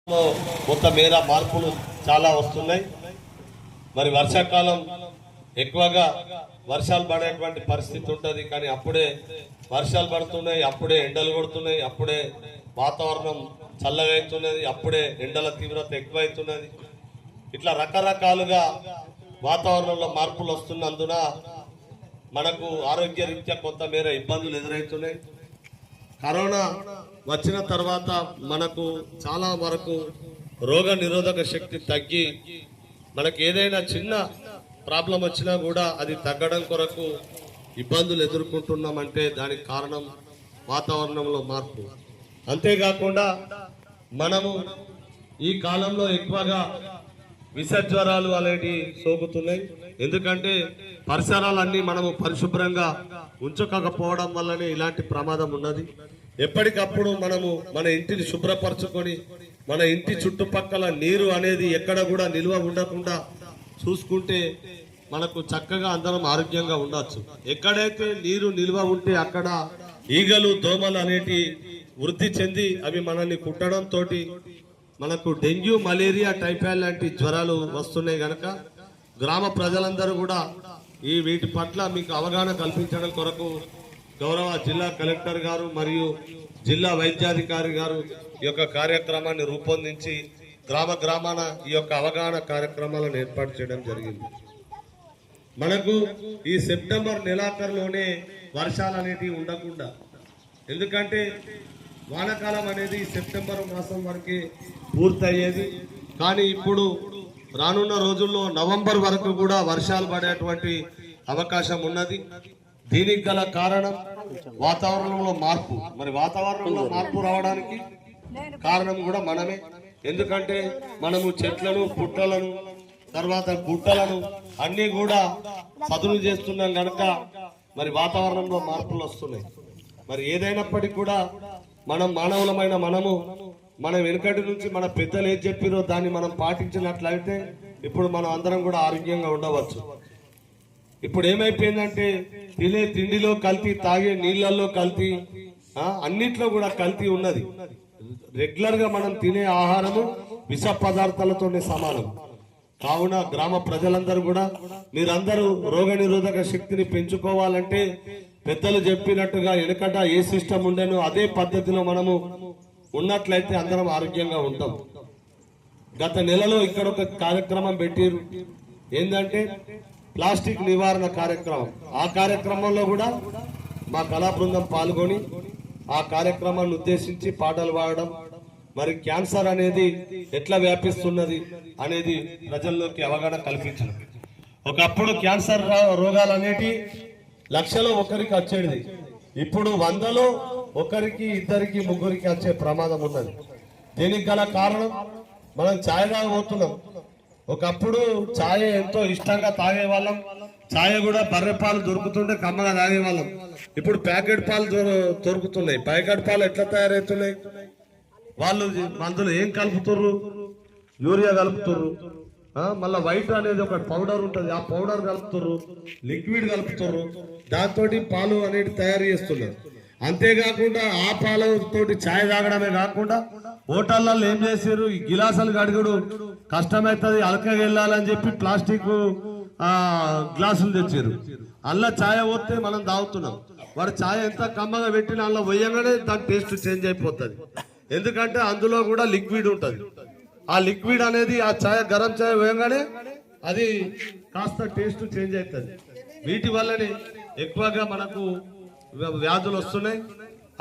కొంత మేర మార్పులు చాలా వస్తున్నాయి. మరి వర్షాకాలం ఎక్కువగా వర్షాలు పడేటువంటి పరిస్థితి ఉంటుంది, కానీ అప్పుడే వర్షాలు పడుతున్నాయి, అప్పుడే ఎండలు కొడుతున్నాయి, అప్పుడే వాతావరణం చల్లగా అవుతున్నది, అప్పుడే ఎండల తీవ్రత ఎక్కువైతున్నది. ఇట్లా రకరకాలుగా వాతావరణంలో మార్పులు వస్తున్నందున మనకు ఆరోగ్య రీత్యా కొంత మేర ఇబ్బందులు ఎదురవుతున్నాయి. కరోనా వచ్చిన తర్వాత మనకు చాలా వరకు రోగ నిరోధక శక్తి తగ్గి మనకు ఏదైనా చిన్న ప్రాబ్లం వచ్చినా కూడా అది తగ్గడం కొరకు ఇబ్బందులు ఎదుర్కొంటున్నామంటే దానికి కారణం వాతావరణంలో మార్పు. అంతేకాకుండా మనము ఈ కాలంలో ఎక్కువగా విషజ్వరాలు అనేవి సోకుతున్నాయి. ఎందుకంటే పరిసరాలన్నీ మనము పరిశుభ్రంగా ఉంచకపోవడం వల్లనే ఇలాంటి ప్రమాదం ఉన్నది. ఎప్పటికప్పుడు మనము మన ఇంటిని శుభ్రపరచుకొని మన ఇంటి చుట్టుపక్కల నీరు అనేది ఎక్కడ కూడా నిల్వ ఉండకుండా చూసుకుంటే మనకు చక్కగా అందరం ఆరోగ్యంగా ఉండొచ్చు. ఎక్కడైతే నీరు నిల్వ ఉంటే అక్కడ ఈగలు దోమలు అనేటి వృద్ధి చెంది అవి మనల్ని కుట్టడంతో మనకు డెంగ్యూ, మలేరియా, టైఫాయిడ్ లాంటి జ్వరాలు వస్తున్నాయి. కనుక గ్రామ ప్రజలందరూ కూడా వీటి పట్ల మీకు అవగాహన కల్పించడం కొరకు గౌరవ జిల్లా కలెక్టర్ గారు మరియు జిల్లా వైద్యాధికారి గారు ఈ యొక్క కార్యక్రమాన్ని రూపొందించి గ్రామ గ్రామాన ఈ యొక్క అవగాహన కార్యక్రమాలను ఏర్పాటు చేయడం జరిగింది. మనకు ఈ సెప్టెంబర్ నెలాఖరులోనే వర్షాలు అనేటివి ఉండకుండా, ఎందుకంటే వానాకాలం అనేది సెప్టెంబర్ మాసం వరకే పూర్తయ్యేది. కానీ ఇప్పుడు రానున్న రోజుల్లో నవంబర్ వరకు కూడా వర్షాలు పడేటువంటి అవకాశం ఉన్నది. దీనికి గల కారణం వాతావరణంలో మార్పు. మరి వాతావరణంలో మార్పు రావడానికి కారణం కూడా మనమే. ఎందుకంటే మనము చెట్లను, పుట్టలను, తర్వాత గుట్టలను అన్ని కూడా సదును చేస్తున్నాం కనుక మరి వాతావరణంలో మార్పులు వస్తున్నాయి. మరి ఏదైనప్పటికీ కూడా మనం మానవులమైన మనం వెనుకటి నుంచి మన పెద్దలు ఏది చెప్పిరో దాన్ని మనం పాటించినట్లయితే ఇప్పుడు మనం అందరం కూడా ఆరోగ్యంగా ఉండవచ్చు. ఇప్పుడు ఏమైపోయిందంటే తినే తిండిలో కల్తీ, తాగే నీళ్లలో కల్తీ, అన్నిట్లో కూడా కల్తీ ఉన్నది. రెగ్యులర్ గా మనం తినే ఆహారము విష పదార్థాలతోనే సమానం. కావున గ్రామ ప్రజలందరూ కూడా మీరందరూ రోగ నిరోధక శక్తిని పెంచుకోవాలంటే పెద్దలు చెప్పినట్టుగా వెనుకట ఏ సిస్టమ్ ఉండేనో అదే పద్ధతిలో మనము ఉన్నట్లయితే అందరం ఆరోగ్యంగా ఉంటాం. గత నెలలో ఇక్కడ ఒక కార్యక్రమం పెట్టిరు, ఏంటంటే ప్లాస్టిక్ నివారణ కార్యక్రమం. ఆ కార్యక్రమంలో కూడా మా కళా బృందం పాల్గొని ఆ కార్యక్రమాన్ని ఉద్దేశించి పాటలు పాడడం, మరి క్యాన్సర్ అనేది ఎట్లా వ్యాపిస్తున్నది అనేది ప్రజల్లోకి అవగాహన కల్పించడం. ఒకప్పుడు క్యాన్సర్ రోగాలు అనేటి లక్షలో ఒకరికి వచ్చేది, ఇప్పుడు 100లో ఒకరికి, ఇద్దరికి, ముగ్గురికి వచ్చే ప్రమాదం ఉన్నది. దీనికి గల కారణం మనం ఛాయ్ తాగబోతున్నాం. ఒకప్పుడు ఛాయ్ ఎంతో ఇష్టంగా తాగేవాళ్ళం. ఛాయ్ కూడా బర్రె పాలు దొరుకుతుంటే కమ్మగా తాగేవాళ్ళం. ఇప్పుడు ప్యాకెట్ పాలు దొరుకుతున్నాయి. ప్యాకెట్ పాలు ఎట్లా తయారవుతున్నాయి? వాళ్ళు మందులు ఏం కలుపుతుర్రు? యూరియా కలుపుతుర్రు. మళ్ళీ వైట్ అనేది ఒక పౌడర్ ఉంటుంది, ఆ పౌడర్ కలుపుతుర్రు, లిక్విడ్ కలుపుతుర్రు. దాంతో పాలు అనేది తయారు చేస్తున్నారు. అంతేకాకుండా ఆ పాలతోటి ఛాయ్ తాగడమే కాకుండా హోటళ్లలో ఏం చేశారు, ఈ గిలాసులు గడుగుడు కష్టమవుతుంది, అలకగా వెళ్ళాలని చెప్పి ప్లాస్టిక్ గ్లాసులు తెచ్చారు. అలా ఛాయ్ పోతే మనం తాగుతున్నాం. వాడు ఛాయ్ ఎంత కమ్మగా పెట్టినా అలా పోయగానే దాని టేస్ట్ చేంజ్ అయిపోతుంది. ఎందుకంటే అందులో కూడా లిక్విడ్ ఉంటుంది. ఆ లిక్విడ్ అనేది ఆ ఛాయ్, గరం ఛాయ్ పోయగానే అది కాస్త టేస్ట్ చేంజ్ అవుతుంది. వీటి వల్లనే ఎక్కువగా మనకు వ్యాధులు వస్తున్నాయి.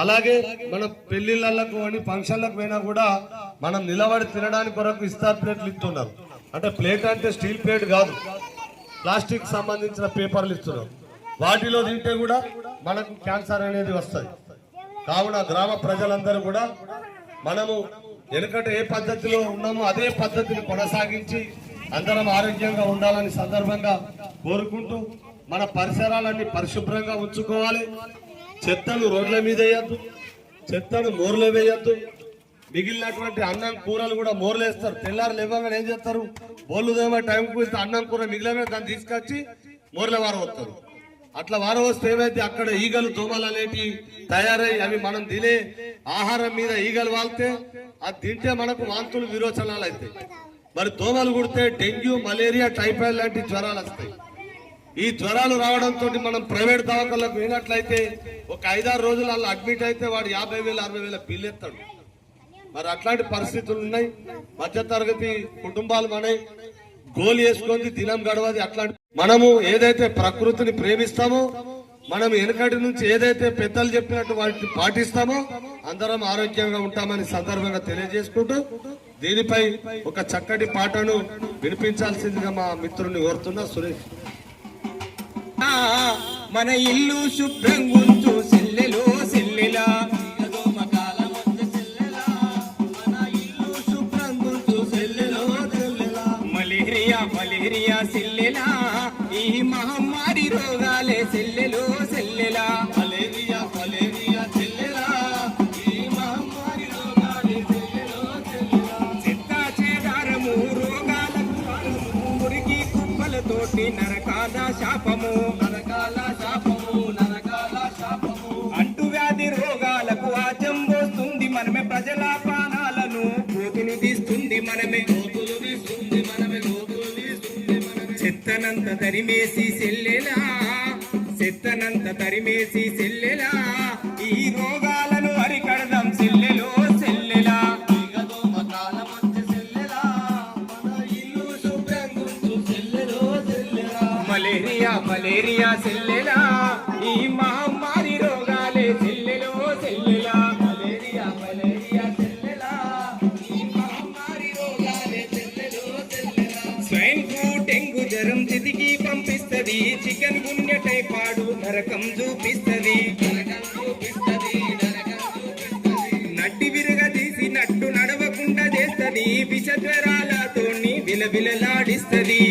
అలాగే మన పెళ్లిళ్ళకు అని ఫంక్షన్లకు పోయినా కూడా మనం నిలబడి తినడానికి కొరకు ఇస్తార్ ప్లేట్లు ఇస్తున్నారు. అంటే ప్లేట్ అంటే స్టీల్ ప్లేట్ కాదు, ప్లాస్టిక్ సంబంధించిన పేపర్లు ఇస్తున్నారు. వాటిలో తింటే కూడా మనకు క్యాన్సర్ అనేది వస్తుంది. కావున గ్రామ ప్రజలందరూ కూడా మనము వెనుకట ఏ పద్ధతిలో ఉన్నామో అదే పద్ధతిని కొనసాగించి అందరం ఆరోగ్యంగా ఉండాలని సందర్భంగా కోరుకుంటూ మన పరిసరాలన్నీ పరిశుభ్రంగా ఉంచుకోవాలి. చెత్తను రోడ్ల మీద వేయద్దు, చెత్తను మోర్లో వేయద్దు. మిగిలినటువంటి అన్నం, కూరలు కూడా మోర్లు వేస్తారు. తెల్లారు లేవగానే ఏం చేస్తారు, బోళ్ళు దేమో టైంకు ఇస్తే అన్నం కూర మిగిలిన దాన్ని తీసుకొచ్చి మోర్ల వారవస్తారు. అట్లా వారవస్తే ఏమైతే అక్కడ ఈగలు, దోమలు అనేటివి తయారై అవి మనం తినే ఆహారం మీద ఈగలు వాళ్తే అది తింటే మనకు వాంతులు విరోచనాలు అవుతాయి. మరి దోమలు కుడితే డెంగ్యూ, మలేరియా, టైఫాయిడ్ లాంటి జ్వరాలు వస్తాయి. ఈ జ్వరాలు రావడంతో మనం ప్రైవేట్ దవాఖానలకు పోయినట్లయితే ఒక 5-6 రోజులు అలా అడ్మిట్ అయితే వాడు 50,000 60,000 బిల్లు ఎత్తాడు. మరి అట్లాంటి పరిస్థితులు ఉన్నాయి. మధ్యతరగతి కుటుంబాలు మనై గోలు వేసుకొని దినం గడవది. అట్లాంటి మనము ఏదైతే ప్రకృతిని ప్రేమిస్తామో, మనం వెనకటి నుంచి ఏదైతే పెద్దలు చెప్పినట్టు వాటిని పాటిస్తామో అందరం ఆరోగ్యంగా ఉంటామని సందర్భంగా తెలియజేసుకుంటూ దీనిపై ఒక చక్కటి పాటను వినిపించాల్సిందిగా మా మిత్రుని కోరుతున్నా. సురేష్. మన ఇల్లు శుభ్రంగుంచు సెల్లెలో సెల్లెలా, మలేరియా సెల్లెలా, ఈ మహమ్మారి రోగాలే సెల్లెలో సెల్లెలా. మలేరియా సెల్లెలా, ఈ మహమ్మారి రోగాలే సెల్లెలో సెల్లెలా. చెత్త చేదారము రోగాలకు మురికి కుప్పలతోటి నరకాల శాపము, అంటువ్యాధి రోగాలకు ఆచం పోస్తుంది మనమే, ప్రజల ప్రాణాలను పోతులు తీస్తుంది మనమే, చెత్తనంత తరిమేసి సెల్లెలా, చెత్తనంత తరిమేసి సెల్లెలా, ఈ రోగాలను అరికడదాం సెల్లెలో సెల్లెలా. మలేరియా సెల్లెలా, ఈ మహమ్మారి రోగాలే సెల్లెలో సెల్లెలా. మలేరియా సెల్లెలా, ఈ మహమ్మారి రోగాలే సెల్లెలో సెల్లెలా. స్వైన్ ఫ్లూ, డెంగ్యూ జ్వరం చితికి పంపిస్తది, చికెన్ గున్య టైఫాయిడ్ నరకం చూపిస్తది, నడ్డి విరగదీసి నట్టు నడవకుండా చేస్తది, విష జ్వరాలతోని విలవిలలాడిస్తది,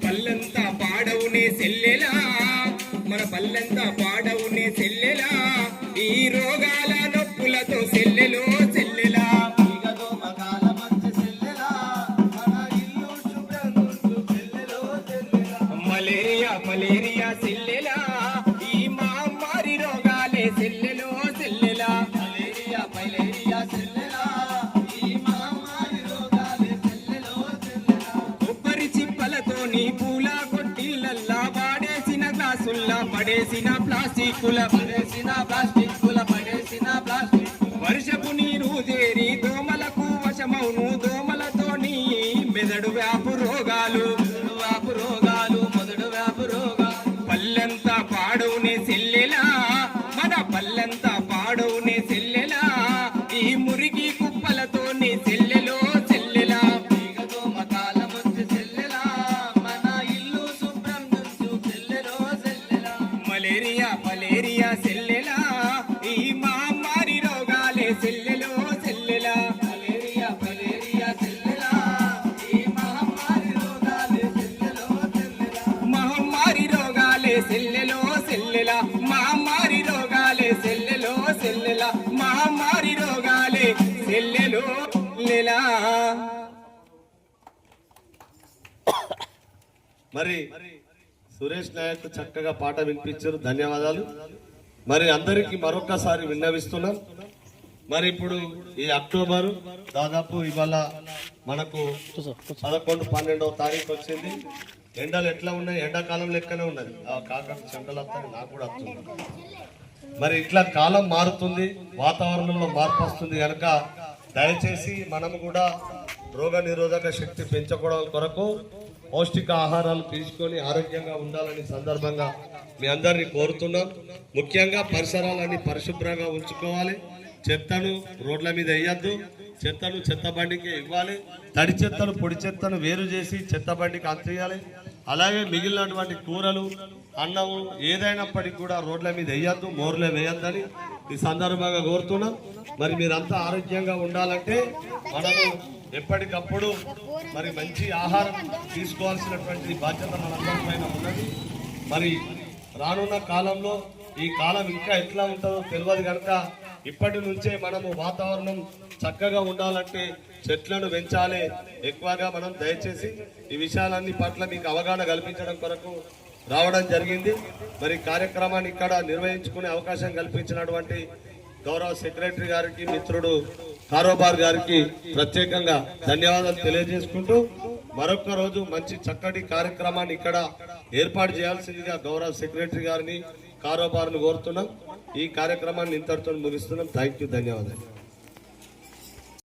పల్లంతా పాడవునే సెల్లెలా, మన పల్లంతా పాడవునే సెల్లెలా, ఈ రోగాల నొప్పులతో సెల్లెలో సెల్లెలా. మలేరియా సెల్లెలా, ఈ మహమ్మారి రోగాలే సెల్లెలో సెల్లెలా. మలేరియా సెల్లెలా, ఈ మహమ్మారి రోగాలే సెల్లెలో సెల్లెలా. కొబ్బరి చిప్పలతోని పూల కొట్టిళ్ళల్లా వాడేసిన గ్లాసుల్లా పడేసిన ప్లాస్టిక్కుల, వర్షపు నీరు చేరి దోమలకు వశమౌను, దోమలతోని మెదడు వ్యాపు రోగాలు, పల్లంతా పాడవునే సెల్లెలా, మన పల్లంతా పాడవునే సెల్లెలా, ఈ మురికి కుప్పలతోనే సెల్లెలో సెల్లెలా. మలేరియా సెల్లెలా, ఈ మహమ్మారి రోగాలే సెల్లెలో సెల్లెలా. మహమ్మారి రోగాలే సెల్లెలో సెల్లెలా, మహమ్మారి రోగాలే సెల్లెలో సెల్లెలా, మహమ్మారి రోగాలే సెల్లెలో సెల్లెలా. మరి సురేష్ నాయక్ చక్కగా పాట వినిపించారు. ధన్యవాదాలు. మరి అందరికి మరొకసారి విన్నవిస్తున్నాం. మరి ఇప్పుడు ఈ అక్టోబర్ దాదాపు ఇవాళ మనకు 11-12వ తారీఖు వచ్చింది. ఎండలు ఎట్లా ఉన్నాయి? ఎండాకాలం లెక్కనే ఉన్నది. ఆ కాక చెండలు వస్తాయి, నాకు కూడా వస్తుంది. మరి ఇట్లా కాలం మారుతుంది, వాతావరణంలో మార్పు వస్తుంది కనుక దయచేసి మనము కూడా రోగ నిరోధక శక్తి పెంచుకోవడం కొరకు పౌష్టిక ఆహారాలు తీసుకొని ఆరోగ్యంగా ఉండాలని సందర్భంగా మీ అందరినీ కోరుతున్నాం. ముఖ్యంగా పరిసరాలన్నీ పరిశుభ్రంగా ఉంచుకోవాలి. చెత్తను రోడ్ల మీద వేయద్దు, చెత్తను చెత్త బండికి ఇవ్వాలి, తడి చెత్తను పొడి చెత్తను వేరు చేసి చెత్త బండికి అంతేయాలి. అలాగే మిగిలినటువంటి కూరలు, అన్నము ఏదైనప్పటికీ కూడా రోడ్ల మీద వేయద్దు, మోర్లే వేయద్దని ఈ సందర్భంగా కోరుతున్నాం. మరి మీరంతా ఆరోగ్యంగా ఉండాలంటే మనము ఎప్పటికప్పుడు మరి మంచి ఆహారం తీసుకోవాల్సినటువంటి బాధ్యత మనందరిపైన ఉన్నది. మరి రానున్న కాలంలో ఈ కాలం ఇంకా ఎట్లా ఉంటుందో తెలియదు కనుక ఇప్పటి నుంచే మనము వాతావరణం చక్కగా ఉండాలంటే చెట్లను పెంచాలి ఎక్కువగా. మనం దయచేసి ఈ విషయాలన్నీ పట్ల మీకు అవగాహన కల్పించడం కొరకు రావడం జరిగింది. మరి కార్యక్రమాన్ని ఇక్కడ నిర్వహించుకునే అవకాశం కల్పించినటువంటి గౌరవ సెక్రటరీ గారికి, మిత్రుడు కారోబార్ గారికి ప్రత్యేకంగా ధన్యవాదాలు తెలియజేసుకుంటూ మరొక రోజు మంచి చక్కటి కార్యక్రమాన్ని ఇక్కడ ఏర్పాటు చేయాల్సిందిగా గౌరవ సెక్రటరీ గారిని, కారోబార్ను కోరుతున్నాం. ఈ కార్యక్రమాన్ని ఇంతటితో ముగిస్తున్నాం. థ్యాంక్ యూ, ధన్యవాదాలు.